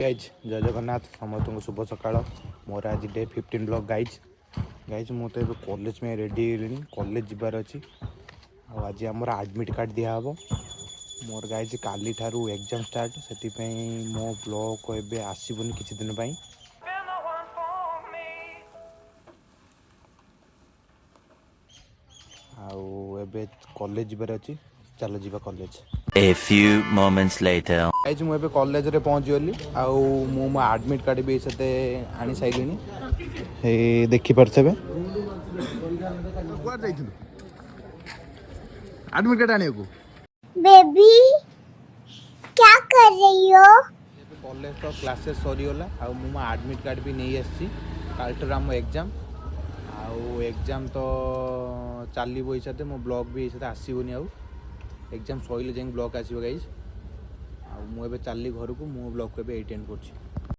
Guys जय जगन्नाथ समस्त को शुभ सकाळ मोर आज डे 15 ब्लॉग गाइज मु तो कॉलेज में रेडी कॉलेज जीवार अच्छी आज आम आडमिट कार्ड दिहब मोर गाइज काली ठारू एग्जाम स्टार्ट से मो ब्लॉग एबे आसबनी किसी दिन पाई आबे कॉलेज जीवार अच्छी चलो जीवा college. A few moments later. Guys मुझे कॉलेज रे पहुँची गली मो आडमिट कार्ड भी से आनी सारे देखी पारे आडमिट कार्ड आने को बेबी क्या कर रही हो? कॉलेज तो क्लासेस सरीगला आडमिट कार्ड भी नहीं आसी कालठर आम एग्जाम एग्जाम तो चलो ये मो ब्लॉग भी ये आसबनी एग्जाम सैले जाए ब्लॉग आसो गाइज मुझे चली घर को मो ब्लॉग को एंड कर।